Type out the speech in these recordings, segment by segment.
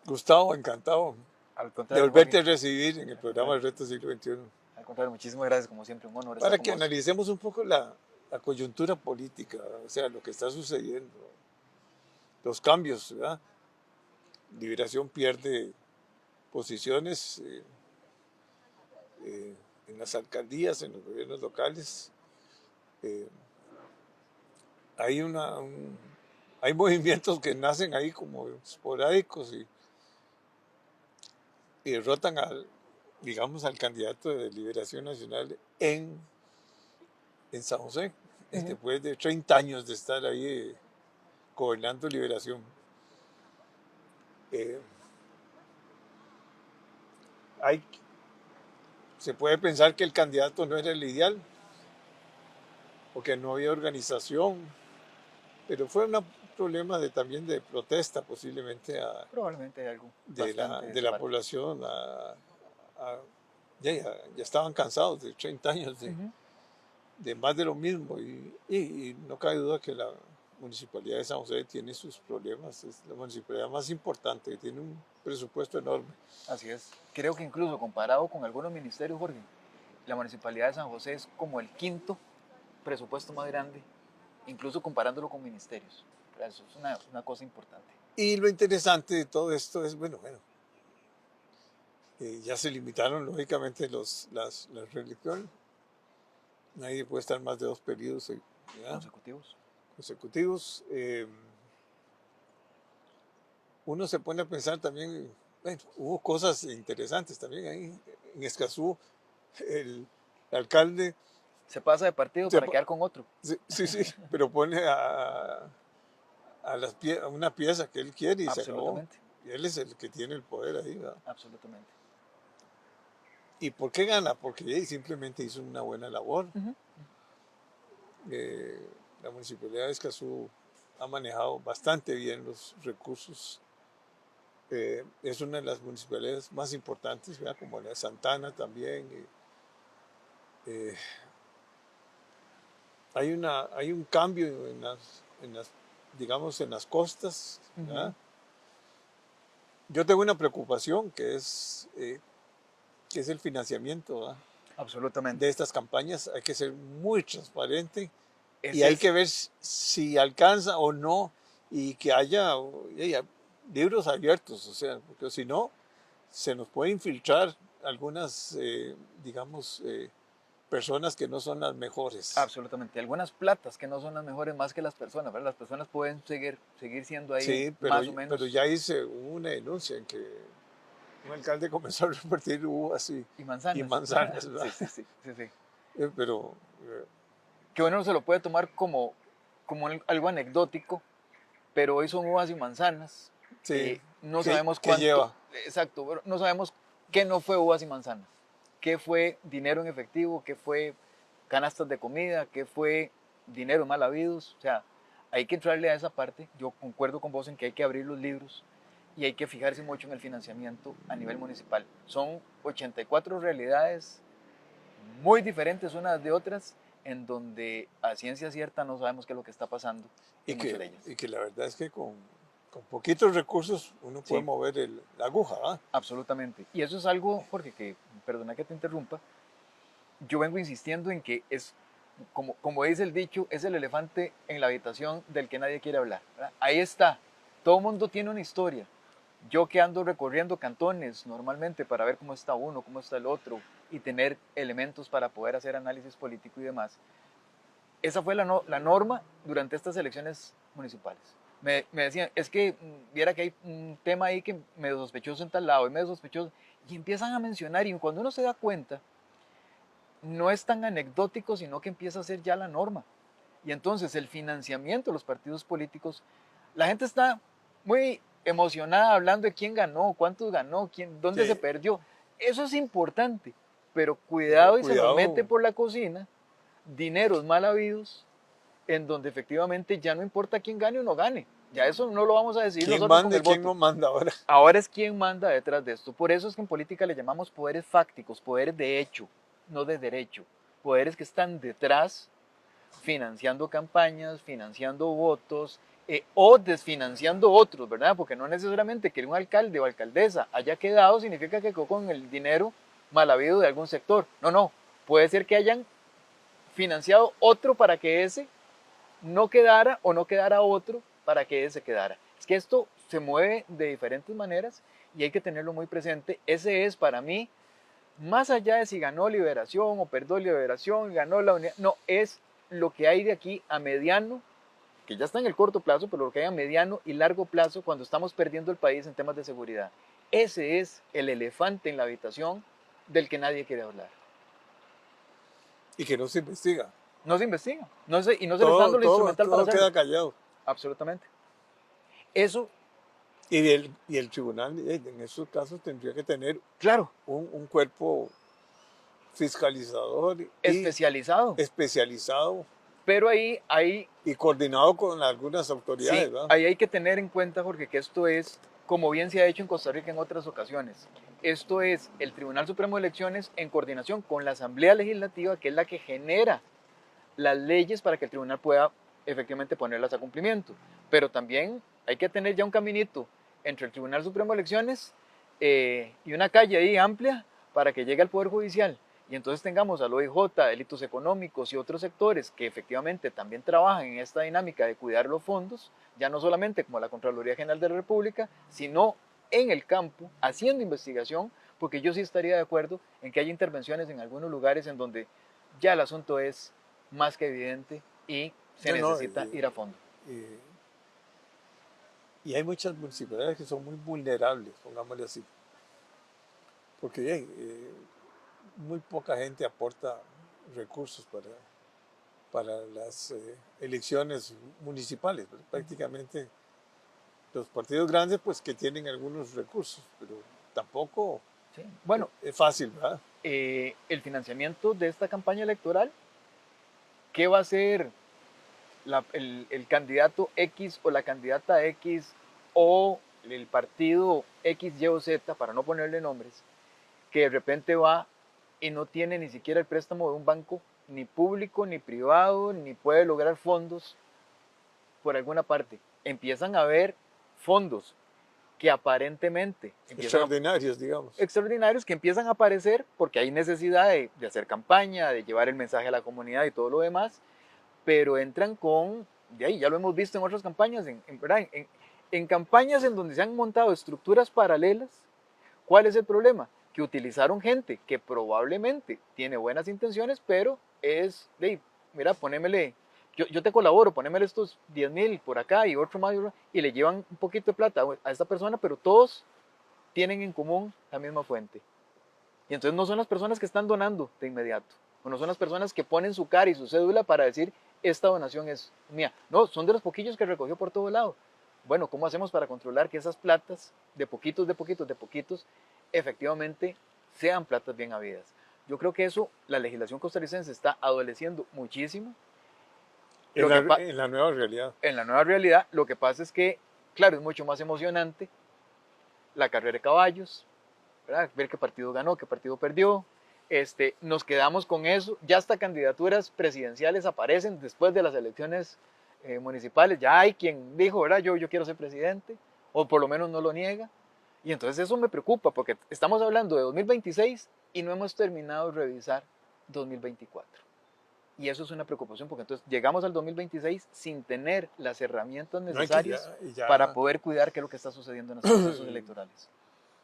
Gustavo, encantado Al de contrario, volverte Jorge, a recibir en el al programa contrario, del Reto Siglo XXI, al contrario, muchísimas gracias, como siempre, un honor estar para con que vos. analicemos un poco la coyuntura política, o sea, lo que está sucediendo, los cambios, ¿verdad? Liberación pierde posiciones en las alcaldías, en los gobiernos locales. Eh, hay, hay movimientos que nacen ahí como esporádicos y derrotan al, digamos, al candidato de Liberación Nacional en San José, Ujú. después de 30 años de estar ahí gobernando Liberación. Eh, hay, se puede pensar que el candidato no era el ideal o que no había organización, pero fue un problema también de protesta posiblemente Probablemente hay algo bastante de de su la parte. población. Ya estaban cansados de 30 años Ujú. de más de lo mismo y no cabe duda que la municipalidad de San José tiene sus problemas, es la municipalidad más importante, tiene un presupuesto enorme. Así es. Creo que incluso comparado con algunos ministerios, Jorge, la Municipalidad de San José es como el quinto presupuesto más grande, incluso comparándolo con ministerios. Eso es una cosa importante. Y lo interesante de todo esto es, bueno, ya se limitaron lógicamente las reelecciones, nadie puede estar más de 2 periodos ¿ya? Consecutivos. Consecutivos. Uno se pone a pensar también, bueno, hubo cosas interesantes también ahí en Escazú, el alcalde, Se pasa de partido se para po- quedar con otro. sí, sí, pero pone a una pieza que él quiere y se acabó. Absolutamente, Y él es el que tiene el poder ahí, ¿verdad? absolutamente. ¿Y por qué gana? Porque simplemente hizo una buena labor. Ujú. Eh, la municipalidad de Escazú ha manejado bastante bien los recursos. Es una de las municipalidades más importantes, ¿verdad? Como la de Santana también. Eh, hay un cambio digamos, en las costas, Ujú. ¿verdad? Yo tengo una preocupación que es el financiamiento, ¿verdad? De Absolutamente. estas campañas. Hay que ser muy transparente y Ese hay que es, ver si alcanza o no y que haya libros abiertos, o sea, porque si no, se nos puede infiltrar algunas, digamos, personas que no son las mejores. absolutamente. Algunas platas que no son las mejores más que las personas, ¿verdad? Las personas pueden seguir siendo ahí Sí, más o pero menos. ya hubo una denuncia en que un alcalde comenzó a repartir uvas Y y manzanas. manzanas, ¿verdad? Sí, sí, sí, sí, sí. Pero Que uno no se lo puede tomar como algo anecdótico, pero hoy son uvas y manzanas. sí, No sabemos ¿qué cuánto, lleva? exacto, pero no sabemos qué no fue uvas y manzanas, qué fue dinero en efectivo, qué fue canastas de comida, qué fue dinero mal habidos. O sea, hay que entrarle a esa parte. Yo concuerdo con vos en que hay que abrir los libros y hay que fijarse mucho en el financiamiento a nivel municipal. Son 84 realidades muy diferentes unas de otras, en donde a ciencia cierta no sabemos qué es lo que está pasando en muchas de ellas. Y que la verdad es que con poquitos recursos uno puede Sí, mover la aguja, ¿va? absolutamente. Y eso es algo, Jorge, que, perdona que te interrumpa, yo vengo insistiendo en que es, como dice el dicho, es el elefante en la habitación del que nadie quiere hablar, ¿verdad? Ahí está. Todo mundo tiene una historia. Yo que ando recorriendo cantones normalmente para ver cómo está uno, cómo está el otro y tener elementos para poder hacer análisis político y demás, esa fue la norma durante estas elecciones municipales. Me decían, es que viera que hay un tema ahí que medio sospechoso en tal lado y medio sospechoso, y empiezan a mencionar, y cuando uno se da cuenta, no es tan anecdótico, sino que empieza a ser ya la norma. Y entonces el financiamiento de los partidos políticos, la gente está muy emocionada hablando de quién ganó, cuántos ganó, dónde se Sí, perdió. Eso es importante, pero pero cuidado y se nos mete cuidado, por la cocina dineros mal habidos en donde efectivamente ya no importa quién gane o no gane. Ya eso no lo vamos a decidir ¿quién nosotros con manda y el quién voto. no manda ahora? Ahora es quién manda detrás de esto. Por eso es que en política le llamamos poderes fácticos, poderes de hecho, no de derecho. Poderes que están detrás financiando campañas, financiando votos o desfinanciando otros, ¿verdad? Porque no necesariamente que un alcalde o alcaldesa haya quedado significa que quedó con el dinero mal habido de algún sector. No, no, puede ser que hayan financiado otro para que ese no quedara o no quedara otro para que ese quedara. Es que esto se mueve de diferentes maneras y hay que tenerlo muy presente. Ese es para mí, más allá de si ganó Liberación o perdió Liberación, ganó la unidad, no, es lo que hay de aquí a mediano, que ya está en el corto plazo, pero lo que hay a mediano y largo plazo cuando estamos perdiendo el país en temas de seguridad. Ese es el elefante en la habitación del que nadie quiere hablar. Y que no se investiga. No se investiga, no se, y no se le está dando lo instrumental para Todo hacerlo. queda callado. Absolutamente. Eso, Y el tribunal en esos casos tendría que tener claro, un cuerpo fiscalizador y especializado. especializado Pero ahí y coordinado con algunas autoridades, sí, ¿verdad? ahí hay que tener en cuenta, Jorge, que esto es, como bien se ha hecho en Costa Rica en otras ocasiones, esto es el Tribunal Supremo de Elecciones en coordinación con la Asamblea Legislativa, que es la que genera las leyes para que el tribunal pueda efectivamente ponerlas a cumplimiento. Pero también hay que tener ya un caminito entre el Tribunal Supremo de Elecciones y una calle ahí amplia para que llegue al Poder Judicial. Y entonces tengamos al OIJ, delitos económicos y otros sectores que efectivamente también trabajan en esta dinámica de cuidar los fondos, ya no solamente como la Contraloría General de la República, sino en el campo, haciendo investigación, porque yo sí estaría de acuerdo en que haya intervenciones en algunos lugares en donde ya el asunto es más que evidente y se necesita ir a fondo. Y hay muchas municipalidades que son muy vulnerables, pongámosle así, porque muy poca gente aporta recursos para las elecciones municipales. Prácticamente los partidos grandes pues que tienen algunos recursos, pero tampoco Sí. Bueno, es fácil, ¿verdad? el financiamiento de esta campaña electoral, ¿qué va a hacer el candidato X o la candidata X o el partido X, Y o Z, para no ponerle nombres, que de repente va y no tiene ni siquiera el préstamo de un banco, ni público, ni privado, ni puede lograr fondos por alguna parte? Empiezan a haber fondos que aparentemente Extraordinarios, digamos. extraordinarios que empiezan a aparecer porque hay necesidad de hacer campaña, de llevar el mensaje a la comunidad y todo lo demás, pero entran con, de ahí ya lo hemos visto en otras campañas, en campañas en donde se han montado estructuras paralelas. ¿Cuál es el problema? Que utilizaron gente que probablemente tiene buenas intenciones, pero es, de, mira, ponémele, yo te colaboro, ponémele estos 10,000 por acá y otro más, y le llevan un poquito de plata a esta persona, pero todos tienen en común la misma fuente. Y entonces no son las personas que están donando de inmediato, o no son las personas que ponen su cara y su cédula para decir, esta donación es mía. No, son de los poquillos que recogió por todo lado. Bueno, ¿cómo hacemos para controlar que esas platas, de poquitos, de poquitos, de poquitos, efectivamente sean platas bien habidas? Yo creo que eso, la legislación costarricense está adoleciendo muchísimo. En la nueva realidad. En la nueva realidad, lo que pasa es que, claro, es mucho más emocionante la carrera de caballos, ¿verdad? Ver qué partido ganó, qué partido perdió. Nos quedamos con eso. Ya hasta candidaturas presidenciales aparecen después de las elecciones municipales. Ya hay quien dijo, ¿verdad? Yo quiero ser presidente, o por lo menos no lo niega. Y entonces eso me preocupa, porque estamos hablando de 2026 y no hemos terminado de revisar 2024. Y eso es una preocupación, porque entonces llegamos al 2026 sin tener las herramientas necesarias para poder cuidar qué es lo que está sucediendo en los procesos electorales.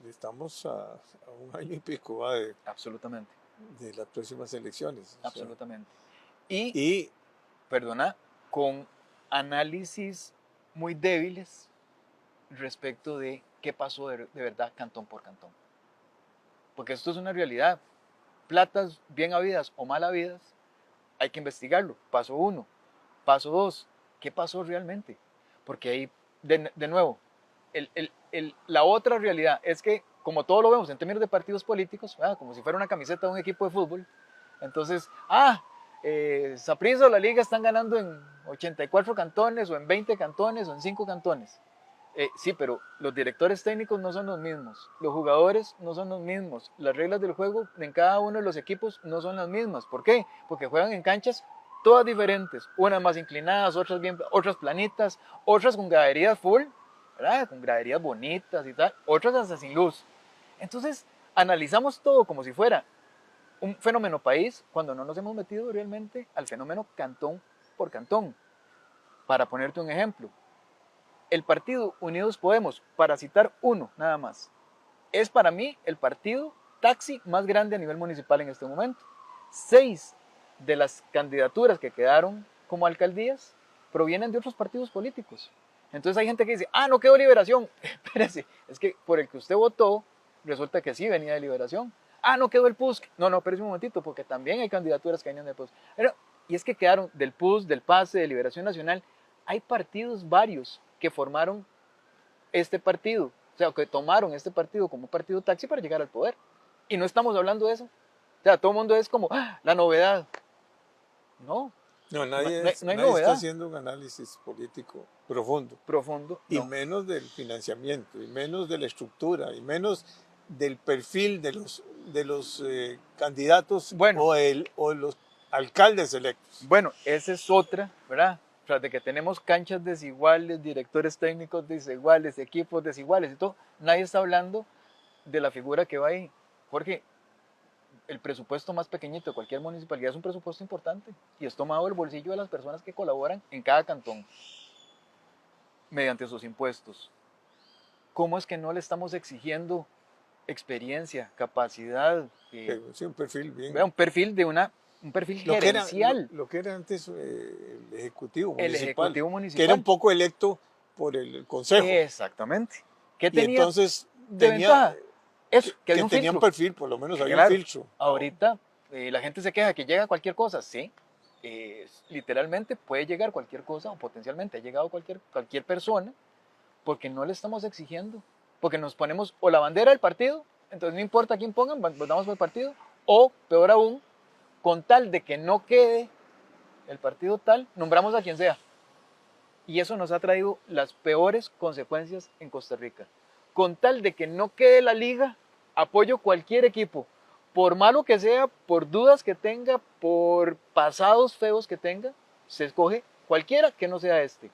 Estamos a un año y pico, ¿va? Absolutamente. De las próximas elecciones. Absolutamente. Y, perdona, con análisis muy débiles respecto de qué pasó de verdad cantón por cantón. Porque esto es una realidad. Platas bien habidas o mal habidas, hay que investigarlo. Paso 1. Paso 2. ¿Qué pasó realmente? Porque ahí, de nuevo, la otra realidad es que, como todo lo vemos en términos de partidos políticos, como si fuera una camiseta de un equipo de fútbol, entonces, Saprissa o la Liga están ganando en 84 cantones, o en 20 cantones, o en 5 cantones. Sí, pero los directores técnicos no son los mismos, los jugadores no son los mismos, las reglas del juego en cada uno de los equipos no son las mismas. ¿Por qué? Porque juegan en canchas todas diferentes, unas más inclinadas, otras bien, otras planitas, otras con graderías full, ¿verdad? Con graderías bonitas y tal, otras hasta sin luz. Entonces, analizamos todo como si fuera un fenómeno país cuando no nos hemos metido realmente al fenómeno cantón por cantón. Para ponerte un ejemplo, el partido Unidos Podemos, para citar uno nada más, es para mí el partido taxi más grande a nivel municipal en este momento. 6 de las candidaturas que quedaron como alcaldías provienen de otros partidos políticos. Entonces hay gente que dice, no quedó Liberación. Espérese, es que por el que usted votó, resulta que sí venía de Liberación. No quedó el PUSC. No, espérese un momentito, porque también hay candidaturas que venían del PUSC. Y es que quedaron del PUSC, del PASE, de Liberación Nacional. Hay partidos varios que formaron este partido, o sea, que tomaron este partido como partido taxi para llegar al poder. Y no estamos hablando de eso. O sea, todo el mundo es como, la novedad. No, No, no, nadie, no hay nadie está novedad. haciendo un análisis político profundo. Profundo, Y no. menos del financiamiento, y menos de la estructura, y menos del perfil de los candidatos Bueno. o los alcaldes electos. Bueno, esa es otra, ¿verdad? O sea, de que tenemos canchas desiguales, directores técnicos desiguales, equipos desiguales y todo. Nadie está hablando de la figura que va ahí. Jorge, el presupuesto más pequeñito de cualquier municipalidad es un presupuesto importante y es tomado del bolsillo de las personas que colaboran en cada cantón mediante sus impuestos. ¿Cómo es que no le estamos exigiendo experiencia, capacidad? Sí, un perfil bien. Un perfil de un perfil gerencial. Lo que era antes el Ejecutivo Municipal. El Ejecutivo Municipal. Que era un poco electo por el Consejo. Exactamente. ¿Qué y tenía entonces de ventaja? Eso, que había un tenía filtro. un perfil, por lo menos había Claro, un filtro. Ahorita la gente se queja que llega cualquier cosa, sí. Literalmente puede llegar cualquier cosa o potencialmente ha llegado cualquier persona porque no le estamos exigiendo, porque nos ponemos o la bandera del partido, entonces no importa quién pongan, votamos por el partido, o peor aún, con tal de que no quede el partido tal, nombramos a quien sea. Y eso nos ha traído las peores consecuencias en Costa Rica. Con tal de que no quede la liga, apoyo cualquier equipo, por malo que sea, por dudas que tenga, por pasados feos que tenga, se escoge cualquiera que no sea este.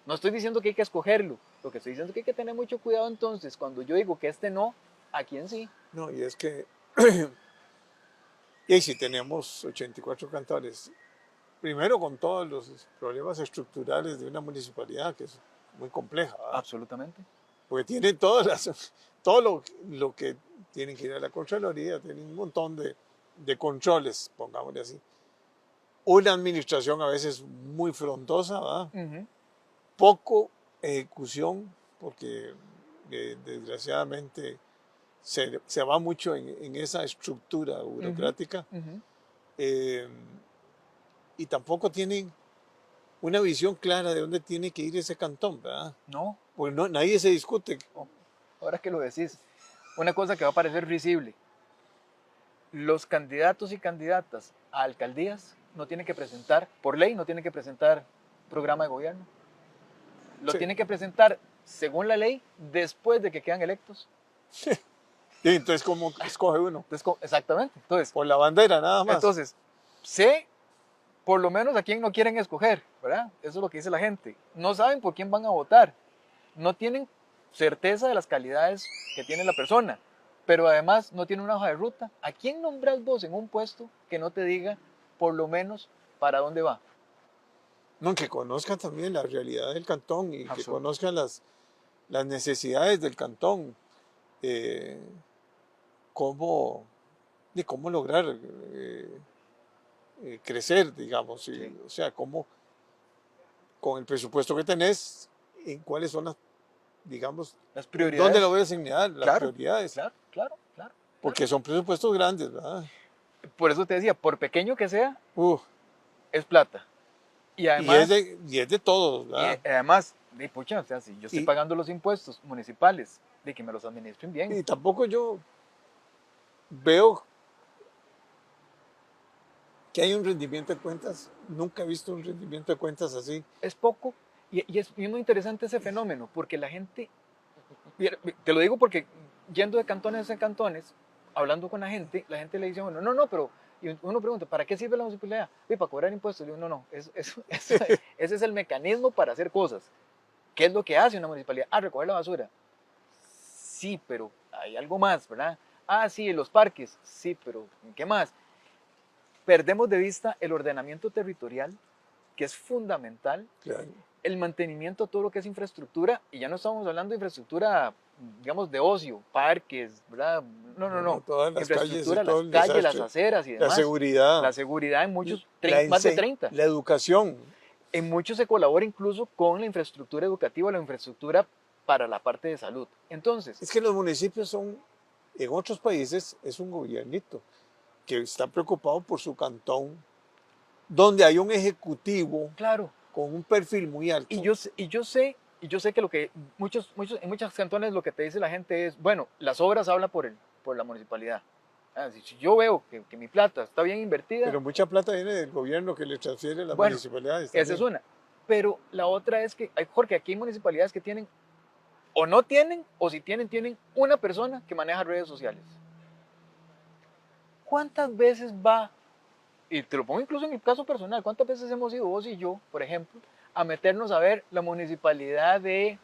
No estoy diciendo que hay que escogerlo, lo que estoy diciendo es que hay que tener mucho cuidado entonces, cuando yo digo que este no, ¿a quién sí? No, y es que, y si tenemos 84 cantores, primero con todos los problemas estructurales de una municipalidad que es muy compleja, ¿verdad? Absolutamente. Porque tiene lo que tienen que ir a la Contraloría, tienen un montón de controles, pongámosle así. Una administración a veces muy frondosa, ¿verdad? Poco ejecución, porque desgraciadamente se va mucho en esa estructura burocrática. Y tampoco tienen una visión clara de dónde tiene que ir ese cantón, ¿verdad? No. Porque nadie se discute. Ahora que lo decís, una cosa que va a parecer visible. Los candidatos y candidatas a alcaldías no tienen que presentar, por ley, no tienen que presentar programa de gobierno. Lo tienen que presentar, según la ley, después de que quedan electos. Y entonces, ¿cómo escoge uno? Exactamente. Entonces, por la bandera, nada más. Entonces, sé por lo menos a quién no quieren escoger, ¿verdad? Eso es lo que dice la gente. No saben por quién van a votar. No tienen certeza de las calidades que tiene la persona, pero además no tiene una hoja de ruta. ¿A quién nombras vos en un puesto que no te diga por lo menos para dónde va? No, que conozcan también la realidad del cantón y que conozcan las necesidades del cantón. Cómo lograr crecer, digamos. Sí. O sea, cómo con el presupuesto que tenés, en cuáles son las prioridades. ¿Dónde lo voy a asignar? Las prioridades. Claro. Porque son presupuestos grandes, ¿verdad? Por eso te decía, por pequeño que sea, es plata. Y además, y es de todos, ¿verdad? Y además, pucha, o sea, si yo estoy pagando los impuestos municipales, de que me los administren bien. Y tampoco yo veo que hay un rendimiento de cuentas. Nunca he visto un rendimiento de cuentas así. Es poco y es muy interesante ese fenómeno, porque la gente, te lo digo porque yendo de cantones en cantones, hablando con la gente le dice, bueno, no, pero Y uno pregunta, ¿para qué sirve la municipalidad? Para cobrar impuestos. Y uno no, ese es el mecanismo para hacer cosas. ¿Qué es lo que hace una municipalidad? Recoger la basura. Sí, pero hay algo más, ¿verdad? Sí, los parques. Sí, pero ¿qué más? Perdemos de vista el ordenamiento territorial, que es fundamental, Claro. el mantenimiento de todo lo que es infraestructura, y ya no estamos hablando de infraestructura, digamos, de ocio, parques, ¿verdad? No. Todas las Infraestructura, calles, todo las el calles, las desastre. aceras y demás. La seguridad en muchos, más de 30. La educación. En muchos se colabora incluso con la infraestructura educativa, la infraestructura para la parte de salud. Entonces, Es que los municipios son, en otros países, es un gobiernito que está preocupado por su cantón, donde hay un ejecutivo claro, con un perfil muy alto. y yo sé que lo que en muchos cantones lo que te dice la gente es, bueno, las obras hablan por la municipalidad. Si yo veo que mi plata está bien invertida. Pero mucha plata viene del gobierno que le transfiere a las bueno, municipalidades. Esa es una. Pero la otra es que, Jorge, aquí hay municipalidades que tienen, o no tienen, o si tienen una persona que maneja redes sociales. ¿Cuántas veces va, y te lo pongo incluso en mi caso personal, cuántas veces hemos ido vos y yo, por ejemplo, a meternos a ver la municipalidad de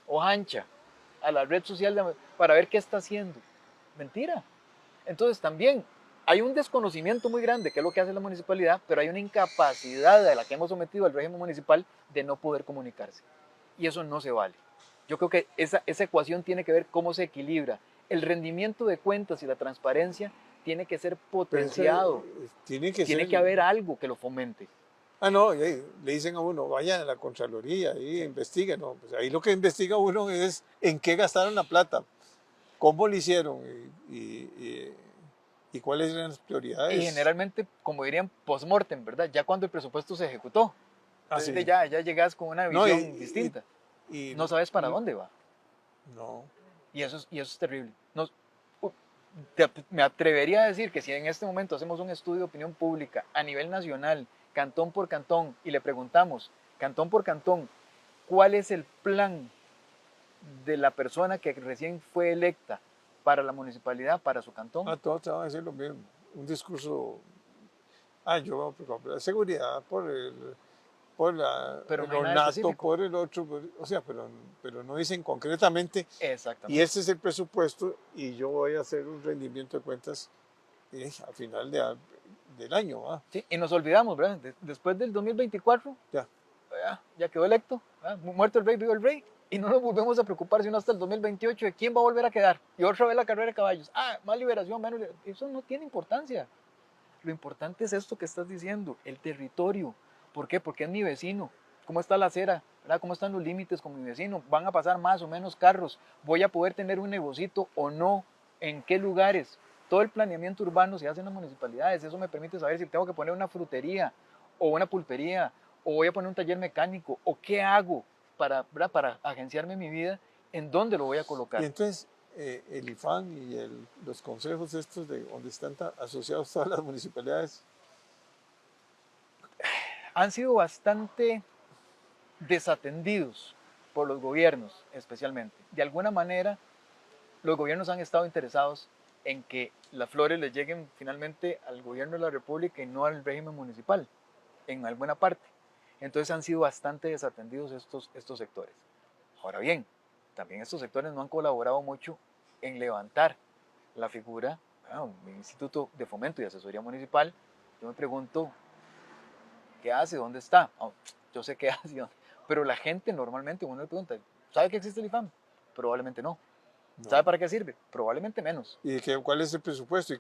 Ojancha, a la red social para ver qué está haciendo? Mentira. Entonces también hay un desconocimiento muy grande, que es lo que hace la municipalidad, pero hay una incapacidad de la que hemos sometido al régimen municipal de no poder comunicarse. Y eso no se vale. Yo creo que esa ecuación tiene que ver cómo se equilibra. El rendimiento de cuentas y la transparencia tiene que ser potenciado. Tiene que haber algo que lo fomente. No, le dicen a uno, vaya a la Contraloría y investigue. No, pues ahí lo que investiga uno es en qué gastaron la plata, cómo lo hicieron y cuáles eran las prioridades. Y generalmente, como dirían, post-mortem, ¿verdad? Ya cuando el presupuesto se ejecutó. Entonces sí. ya llegas con una visión distinta. Y no sabes para dónde va. No. Y eso es terrible. Me atrevería a decir que si en este momento hacemos un estudio de opinión pública a nivel nacional, cantón por cantón, y le preguntamos, cantón por cantón, ¿cuál es el plan de la persona que recién fue electa para la municipalidad, para su cantón? Todos te van a decir lo mismo. Un discurso, yo por la seguridad, por el ornato, por el otro, pero no dicen concretamente. Exactamente. Y ese es el presupuesto y yo voy a hacer un rendimiento de cuentas al final del año. Sí, y nos olvidamos, ¿verdad? Después del 2024, ya quedó electo, muerto el rey, vivo el rey, y no nos volvemos a preocupar sino hasta el 2028 de quién va a volver a quedar. Y otra vez la carrera de caballos. Más liberación, menos liberación. Eso no tiene importancia. Lo importante es esto que estás diciendo, el territorio. ¿Por qué? Porque es mi vecino. ¿Cómo está la acera? ¿Verdad? ¿Cómo están los límites con mi vecino? ¿Van a pasar más o menos carros? ¿Voy a poder tener un negocito o no? ¿En qué lugares? Todo el planeamiento urbano se hace en las municipalidades. Eso me permite saber si tengo que poner una frutería o una pulpería o voy a poner un taller mecánico o qué hago para agenciarme mi vida, en dónde lo voy a colocar. Y entonces el IFAN y los consejos estos de donde están asociados todas las municipalidades han sido bastante desatendidos por los gobiernos, especialmente. De alguna manera, los gobiernos han estado interesados en que las flores les lleguen finalmente al gobierno de la República y no al régimen municipal, en alguna parte. Entonces han sido bastante desatendidos estos sectores. Ahora bien, también estos sectores no han colaborado mucho en levantar la figura del Instituto de Fomento y Asesoría Municipal. Yo me pregunto, ¿qué hace? ¿Dónde está? Yo sé qué hace, pero la gente normalmente, uno le pregunta, ¿sabe que existe el IFAM? Probablemente no. ¿Sabe para qué sirve? Probablemente menos. ¿Y cuál es el presupuesto?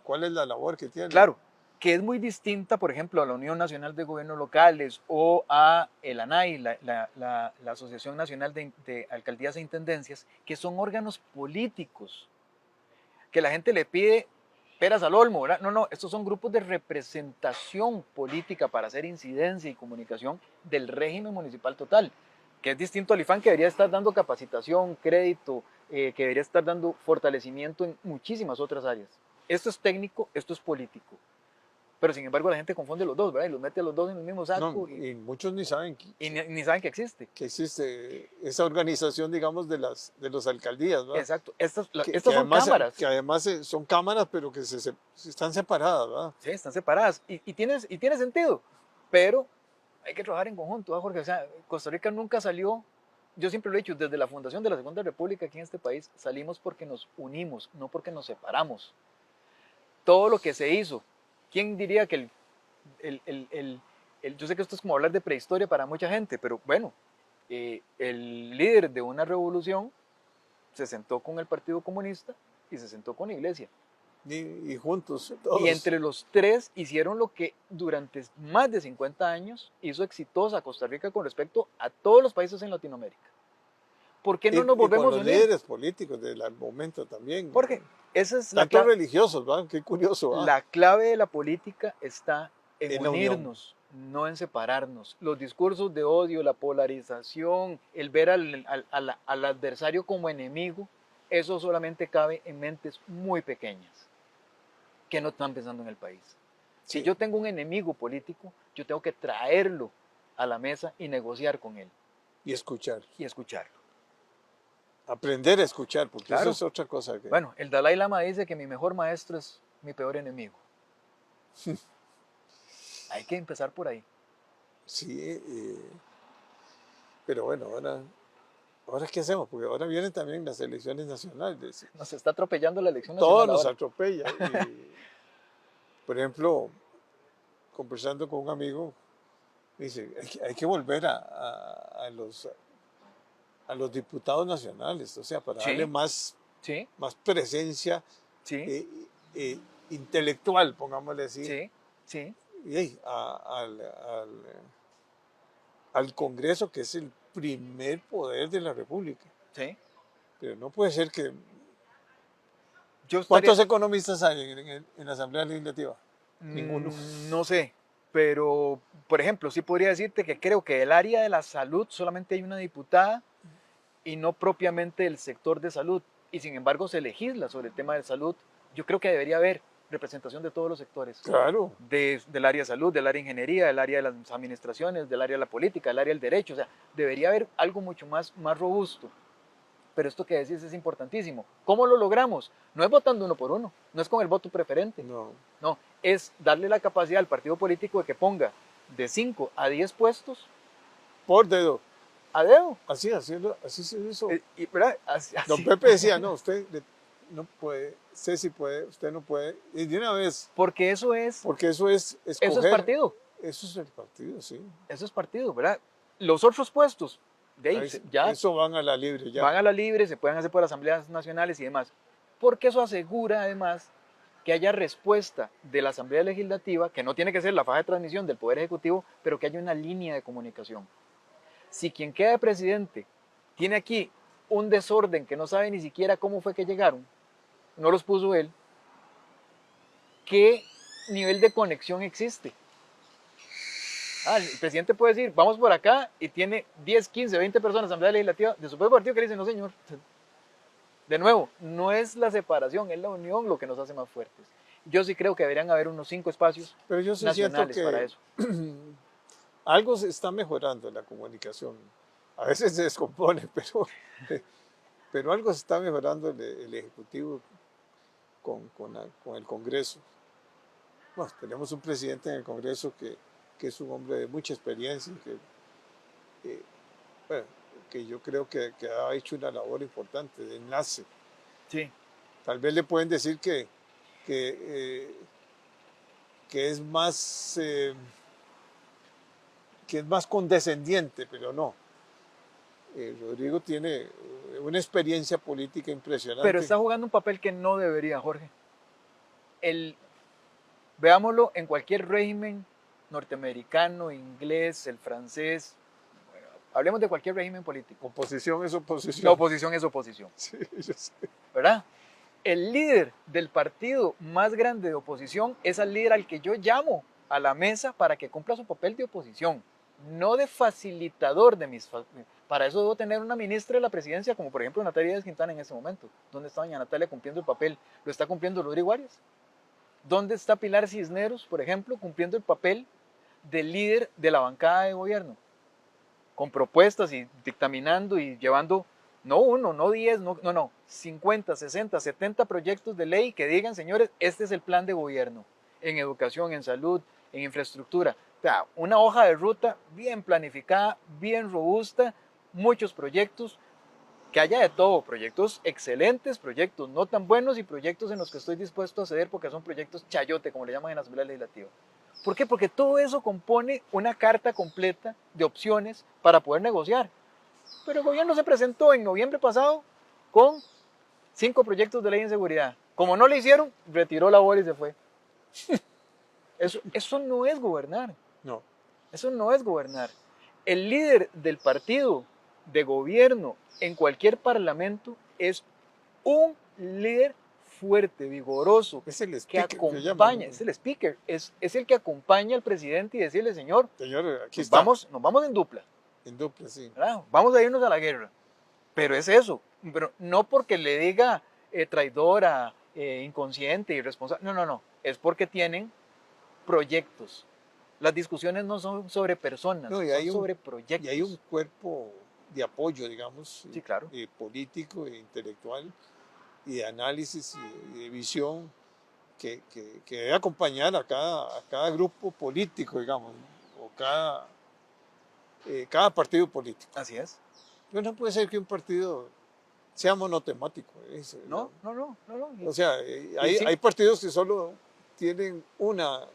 ¿Cuál es la labor que tiene? Claro, que es muy distinta, por ejemplo, a la Unión Nacional de Gobiernos Locales o a el ANAI, la Asociación Nacional de Alcaldías e Intendencias, que son órganos políticos, que la gente le pide peras al olmo, ¿verdad? No, estos son grupos de representación política para hacer incidencia y comunicación del régimen municipal total, que es distinto al IFAN, que debería estar dando capacitación, crédito, que debería estar dando fortalecimiento en muchísimas otras áreas. Esto es técnico, esto es político. Pero sin embargo la gente confunde los dos, ¿verdad? Y los mete a los dos en el mismo saco No, y muchos ni saben y ni saben que existe. que existe esa organización, digamos, de las alcaldías, ¿verdad? Exacto. Estas son cámaras. Que además son cámaras, pero que se están separadas, ¿verdad? Sí, están separadas. Y tiene sentido. Pero hay que trabajar en conjunto, ¿verdad, Jorge? O sea, Costa Rica nunca salió, yo siempre lo he dicho, desde la fundación de la Segunda República aquí en este país, salimos porque nos unimos, no porque nos separamos. Todo lo que se hizo, ¿quién diría que yo sé que esto es como hablar de prehistoria para mucha gente, pero bueno, el líder de una revolución se sentó con el Partido Comunista y se sentó con la iglesia. Y juntos, todos. Y entre los tres hicieron lo que durante más de 50 años hizo exitosa Costa Rica con respecto a todos los países en Latinoamérica. ¿Por qué no nos volvemos con a los unir? líderes políticos del momento también. Jorge, esa es tanto religiosos, ¿verdad? Qué curioso. ¿verdad? La clave de la política está en la unirnos, no en separarnos. Los discursos de odio, la polarización, el ver al adversario como enemigo, eso solamente cabe en mentes muy pequeñas que no están pensando en el país. Si yo tengo un enemigo político, yo tengo que traerlo a la mesa y negociar con él. Y escuchar. Y escucharlo. Aprender a escuchar, porque claro. eso es otra cosa. Bueno, el Dalai Lama dice que mi mejor maestro es mi peor enemigo. Hay que empezar por ahí. Sí, pero bueno, ahora ¿qué hacemos? Porque ahora vienen también las elecciones nacionales. Nos está atropellando la elección nacional. Todo nos atropella. Y, por ejemplo, conversando con un amigo, dice, hay que volver a los diputados nacionales, o sea, para darle más presencia intelectual, pongámosle así. Sí. Y al Congreso, que es el primer poder de la República. Sí. Pero no puede ser que... ¿Cuántos economistas hay en la Asamblea Legislativa? Ninguno. No sé, pero, por ejemplo, sí podría decirte que creo que del área de la salud solamente hay una diputada y no propiamente del sector de salud. Y sin embargo se legisla sobre el tema de salud. Yo creo que debería haber representación de todos los sectores. Claro. Del área de salud, del área de ingeniería, del área de las administraciones, del área de la política, del área del derecho. O sea, debería haber algo mucho más robusto. Pero esto que decís es importantísimo. ¿Cómo lo logramos? No es votando uno por uno, no es con el voto preferente. No, es darle la capacidad al partido político de que ponga de 5 a 10 puestos. Por dedo. A dedo. Así se hizo. Así. Don Pepe decía, no, usted no puede, usted sí puede, usted no puede. Y de una vez. Porque eso es escoger. Eso es partido. Eso es el partido, sí. Eso es partido, ¿verdad? Los otros puestos, eso van a la libre ya. Van a la libre, se pueden hacer por asambleas nacionales y demás. Porque eso asegura además que haya respuesta de la Asamblea Legislativa, que no tiene que ser la faja de transmisión del Poder Ejecutivo, pero que haya una línea de comunicación. Si quien queda de presidente tiene aquí un desorden que no sabe ni siquiera cómo fue que llegaron, no los puso él, ¿qué nivel de conexión existe? El presidente puede decir, vamos por acá, y tiene 10, 15, 20 personas en la Asamblea Legislativa de su propio partido que le dicen, no señor. De nuevo, no es la separación, es la unión lo que nos hace más fuertes. Yo sí creo que deberían haber unos 5 espacios nacionales para eso. Algo se está mejorando en la comunicación. A veces se descompone, pero algo se está mejorando el Ejecutivo con el Congreso. Bueno, tenemos un presidente en el Congreso que es un hombre de mucha experiencia, que yo creo que ha hecho una labor importante de enlace. Sí. Tal vez le pueden decir que es más condescendiente, pero no. Rodrigo tiene una experiencia política impresionante. Pero está jugando un papel que no debería, Jorge. Veámoslo en cualquier régimen norteamericano, inglés, el francés. Bueno, hablemos de cualquier régimen político. Oposición es oposición. La oposición es oposición. Sí, yo sé. ¿Verdad? El líder del partido más grande de oposición es el líder al que yo llamo a la mesa para que cumpla su papel de oposición, no de facilitador de mis... Para eso debo tener una ministra de la presidencia, como por ejemplo Natalia Díaz Quintana en este momento. ¿Dónde está doña Natalia cumpliendo el papel? ¿Lo está cumpliendo Rodrigo Arias? ¿Dónde está Pilar Cisneros, por ejemplo, cumpliendo el papel del líder de la bancada de gobierno? Con propuestas y dictaminando y llevando no uno, no 10, no, 50, 60, 70 proyectos de ley que digan, señores, este es el plan de gobierno en educación, en salud, en infraestructura. O sea, una hoja de ruta bien planificada, bien robusta, muchos proyectos, que haya de todo, proyectos excelentes, proyectos no tan buenos y proyectos en los que estoy dispuesto a ceder porque son proyectos chayote, como le llaman en la Asamblea Legislativa. ¿Por qué? Porque todo eso compone una carta completa de opciones para poder negociar. Pero el gobierno se presentó en noviembre pasado con 5 proyectos de ley en seguridad. Como no le hicieron, retiró la bola y se fue. Eso no es gobernar. No. Eso no es gobernar. El líder del partido de gobierno en cualquier parlamento es un líder fuerte, vigoroso, Es el que speaker que acompaña, llaman. es el speaker, es el que acompaña al presidente y decirle, señor, Señor, aquí está. nos vamos en dupla, En dupla, sí. ¿verdad? Vamos a irnos a la guerra. Pero es eso, pero no porque le diga traidora, inconsciente, irresponsable, no, es porque tienen proyectos. Las discusiones no son sobre personas, No, son sobre proyectos. Y hay un cuerpo de apoyo, digamos, Sí, claro. político e intelectual y de análisis y de visión que debe acompañar a cada grupo político, digamos, ¿no? O cada partido político. Así es. No puede ser que un partido sea monotemático. No. O sea, sí. hay partidos que solo tienen una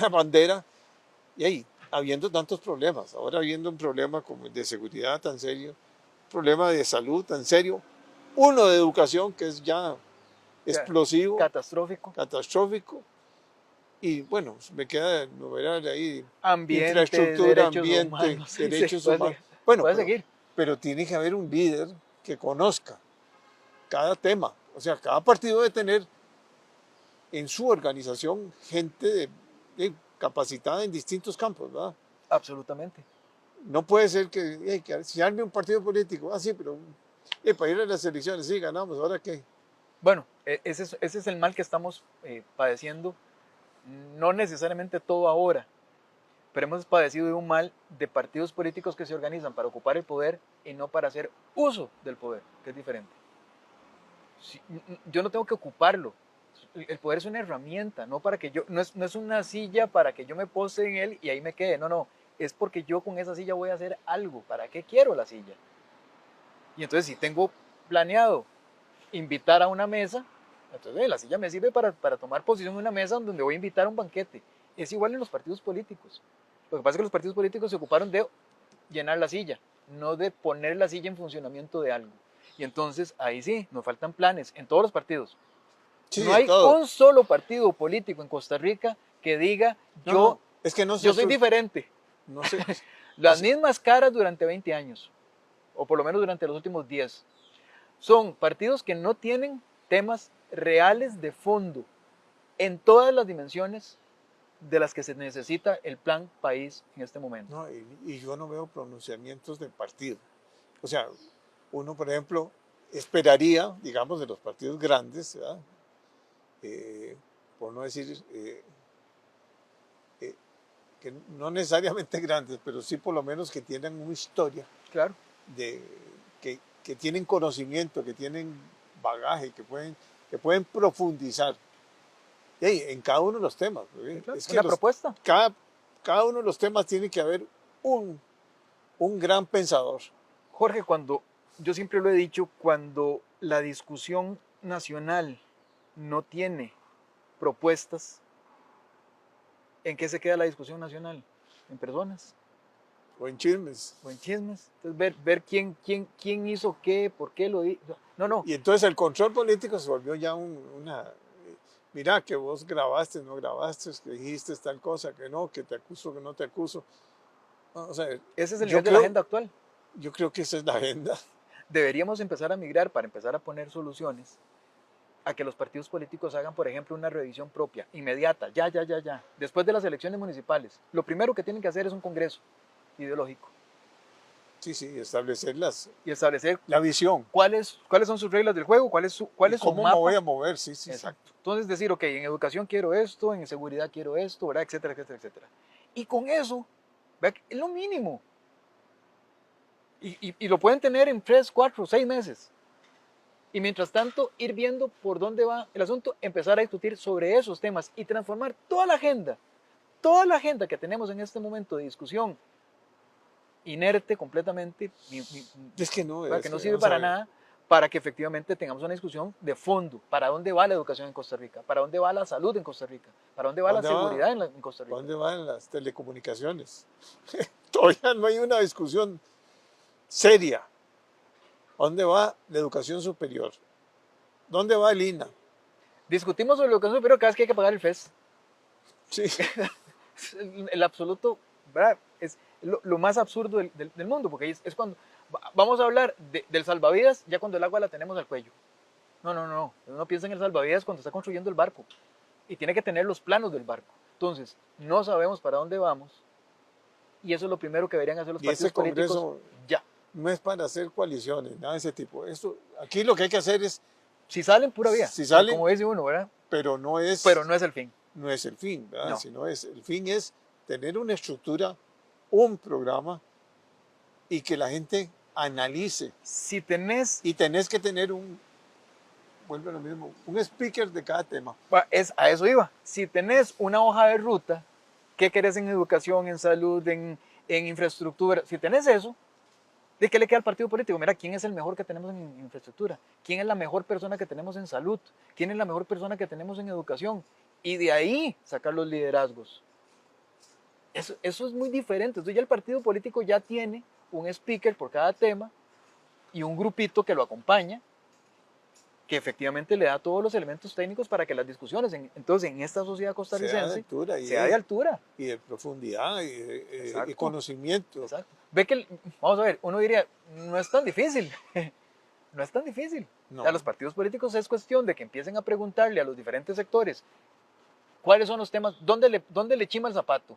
bandera y ahí, habiendo tantos problemas, ahora habiendo un problema como el de seguridad tan serio, un problema de salud tan serio, uno de educación que es ya explosivo, catastrófico, y bueno, me queda enumerar ahí ambiente, infraestructura, derechos ambiente, humanos, derechos sí, humanos. Bueno, puede seguir. pero tiene que haber un líder que conozca cada tema. O sea, cada partido debe tener en su organización gente capacitada en distintos campos, ¿verdad? Absolutamente. No puede ser que se arme un partido político, sí, pero para ir a las elecciones, sí, ganamos, ¿ahora qué? Bueno, ese es el mal que estamos padeciendo, no necesariamente todo ahora, pero hemos padecido de un mal de partidos políticos que se organizan para ocupar el poder y no para hacer uso del poder, que es diferente. Yo no tengo que ocuparlo. El poder es una herramienta, no es una silla para que yo me pose en él y ahí me quede. No, es porque yo con esa silla voy a hacer algo. ¿Para qué quiero la silla? Y entonces si tengo planeado invitar a una mesa, entonces la silla me sirve para tomar posición en una mesa donde voy a invitar a un banquete. Es igual en los partidos políticos. Lo que pasa es que los partidos políticos se ocuparon de llenar la silla, no de poner la silla en funcionamiento de algo. Y entonces ahí sí, nos faltan planes en todos los partidos. Sí, no hay un solo partido político en Costa Rica que diga yo soy diferente. No sé. Las mismas caras durante 20 años, o por lo menos durante los últimos 10. Son partidos que no tienen temas reales de fondo en todas las dimensiones de las que se necesita el plan país en este momento. No, y yo no veo pronunciamientos del partido. O sea, uno, por ejemplo, esperaría, digamos, de los partidos grandes, ¿verdad? Por no decir que no necesariamente grandes, pero sí por lo menos que tienen una historia, claro, que tienen conocimiento, que tienen bagaje, que pueden profundizar en cada uno de los temas. Claro, es que una propuesta. Cada uno de los temas tiene que haber un gran pensador. Jorge, yo siempre lo he dicho, cuando la discusión nacional no tiene propuestas, ¿en qué se queda la discusión nacional? En personas. O en chismes. Entonces, ver quién hizo qué, por qué lo hizo. No. Y entonces el control político se volvió ya mira, que vos grabaste, no grabaste, que dijiste tal cosa, que no, que te acuso, que no te acuso. O sea, ese es el nivel de la agenda actual. Yo creo que esa es la agenda. Deberíamos empezar a migrar para empezar a poner soluciones a que los partidos políticos hagan, por ejemplo, una revisión propia, inmediata, ya. Después de las elecciones municipales, lo primero que tienen que hacer es un congreso ideológico. Sí, sí, establecerlas, y establecer la visión. cuáles son sus reglas del juego, cuál es su ¿Cómo me mapa. voy a mover? Sí, sí, Exacto. exacto. Entonces decir, ok, en educación quiero esto, en seguridad quiero esto, ¿verdad? Etcétera, etcétera, etcétera. Y con eso, ¿verdad? Es lo mínimo. Y lo pueden tener en 3, 4, 6 meses. Y mientras tanto, ir viendo por dónde va el asunto, empezar a discutir sobre esos temas y transformar toda la agenda que tenemos en este momento de discusión inerte completamente, Es que no, que es no que sirve vamos a para ver. nada, para que efectivamente tengamos una discusión de fondo. ¿Para dónde va la educación en Costa Rica? ¿Para dónde va la salud en Costa Rica? ¿Para dónde va la ¿Dónde va? seguridad en Costa Rica? ¿Dónde van las telecomunicaciones? Todavía no hay una discusión seria. ¿Dónde va la educación superior? ¿Dónde va el INA? Discutimos sobre la educación superior cada vez que hay que pagar el FES. Sí, El absoluto, ¿verdad? Es lo más absurdo del mundo, porque es cuando vamos a hablar del salvavidas ya cuando el agua la tenemos al cuello. No. Uno piensa en el salvavidas cuando está construyendo el barco y tiene que tener los planos del barco. Entonces, no sabemos para dónde vamos y eso es lo primero que deberían hacer los y ese partidos políticos Congreso ya. no es para hacer coaliciones, nada de ese tipo. Aquí lo que hay que hacer es, Si salen, pura vía, si salen, como dice uno, ¿verdad? pero no Pero no es el fin. no es el fin, ¿verdad? No. Sino el fin es tener una estructura, un programa y que la gente analice. Si tenés, Y tenés que tener vuelve a lo mismo, un speaker de cada tema. a eso iba, si tenés una hoja de ruta, ¿qué querés en educación, en salud, en infraestructura? Si tenés eso, ¿de qué le queda al partido político? Mira, ¿quién es el mejor que tenemos en infraestructura? ¿Quién es la mejor persona que tenemos en salud? ¿Quién es la mejor persona que tenemos en educación? Y de ahí sacar los liderazgos. Eso es muy diferente. Entonces ya el partido político ya tiene un speaker por cada tema y un grupito que lo acompaña, que efectivamente le da todos los elementos técnicos para que las discusiones, entonces en esta sociedad costarricense, sea de altura. Y de profundidad y de conocimiento. Exacto. Ve que, vamos a ver, uno diría, no es tan difícil. No es tan difícil. No. A los partidos políticos es cuestión de que empiecen a preguntarle a los diferentes sectores cuáles son los temas, dónde le chima el zapato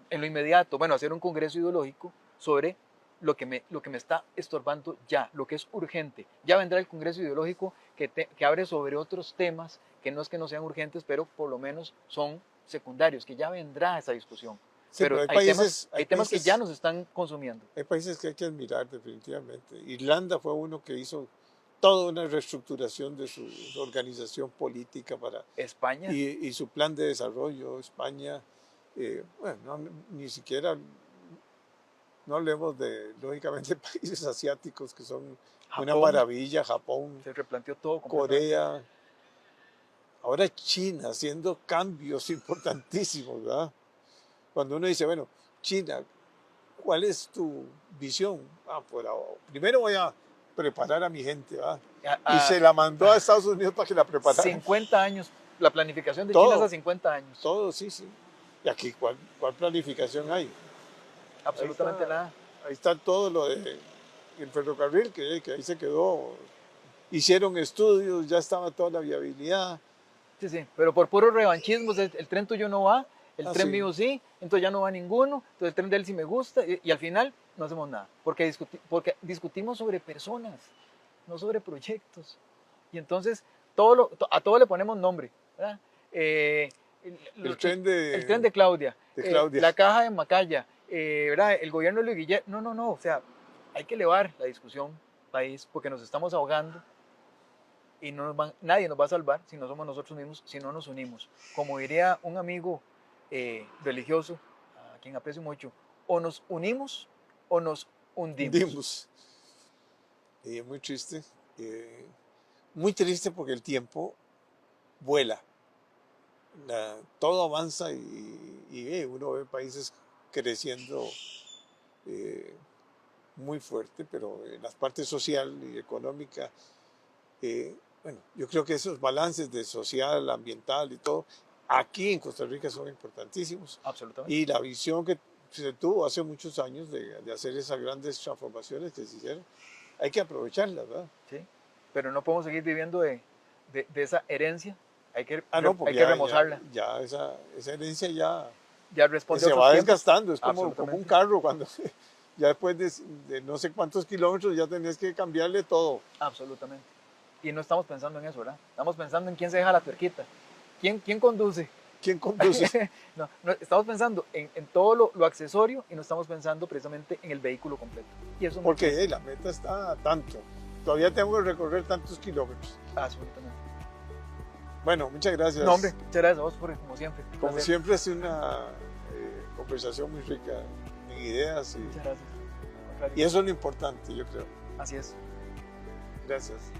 en lo inmediato. Bueno, hacer un congreso ideológico sobre lo que me está estorbando ya, lo que es urgente. Ya vendrá el congreso ideológico que abre sobre otros temas que no es que no sean urgentes, pero por lo menos son secundarios, que ya vendrá esa discusión. Sí, pero hay temas que ya nos están consumiendo. Hay países que hay que admirar definitivamente. Irlanda fue uno que hizo toda una reestructuración de su organización política para España. Y su plan de desarrollo. España, bueno, ni siquiera, no hablemos de, lógicamente, países asiáticos que son Japón, una maravilla. Japón, se replanteó todo. Corea, ahora China haciendo cambios importantísimos, ¿verdad? Cuando uno dice, bueno, China, ¿cuál es tu visión? Primero voy a preparar a mi gente, ¿verdad? Y se la mandó a Estados Unidos para que la preparara. 50 años, la planificación de China es a 50 años. Todo, sí. ¿Y aquí cuál planificación hay? Absolutamente nada. Ahí está todo lo del ferrocarril, que ahí se quedó. Hicieron estudios, ya estaba toda la viabilidad. Sí, pero por puro revanchismo, el tren tuyo no va, el tren sí. mío sí, entonces ya no va ninguno, entonces el tren de él sí me gusta, y al final no hacemos nada, porque discutimos sobre personas, no sobre proyectos. Y entonces a todo le ponemos nombre, ¿verdad? El tren de Claudia, Claudia. la caja de Macaya, ¿verdad? El gobierno de Luis Guillermo. No, o sea, hay que elevar la discusión país porque nos estamos ahogando y nadie nos va a salvar si no somos nosotros mismos, si no nos unimos. Como diría un amigo religioso, a quien aprecio mucho, o nos unimos o nos hundimos. Y es muy triste porque el tiempo vuela. Todo avanza y uno ve países creciendo muy fuerte, pero en las partes social y económica, bueno, yo creo que esos balances de social, ambiental y todo, aquí en Costa Rica son importantísimos. Absolutamente. Y la visión que se tuvo hace muchos años de hacer esas grandes transformaciones que se hicieron, hay que aprovecharlas, ¿verdad? Sí, pero no podemos seguir viviendo de esa herencia. Hay que porque remozarla. Ya esa herencia ya responde se va desgastando. Es como un carro cuando ya después de no sé cuántos kilómetros ya tenés que cambiarle todo. Absolutamente. Y no estamos pensando en eso, ¿verdad? Estamos pensando en quién se deja la tuerquita, quién conduce. ¿Quién conduce? No, estamos pensando en todo lo accesorio y no estamos pensando precisamente en el vehículo completo. Y eso Porque la meta está a tanto. Todavía tengo que recorrer tantos kilómetros. Absolutamente. Bueno, muchas gracias. No, hombre, muchas gracias a vos, Jorge, como siempre. Como Placer. siempre es una conversación muy rica en ideas Muchas gracias. y eso es lo importante, yo creo. Así es. Gracias.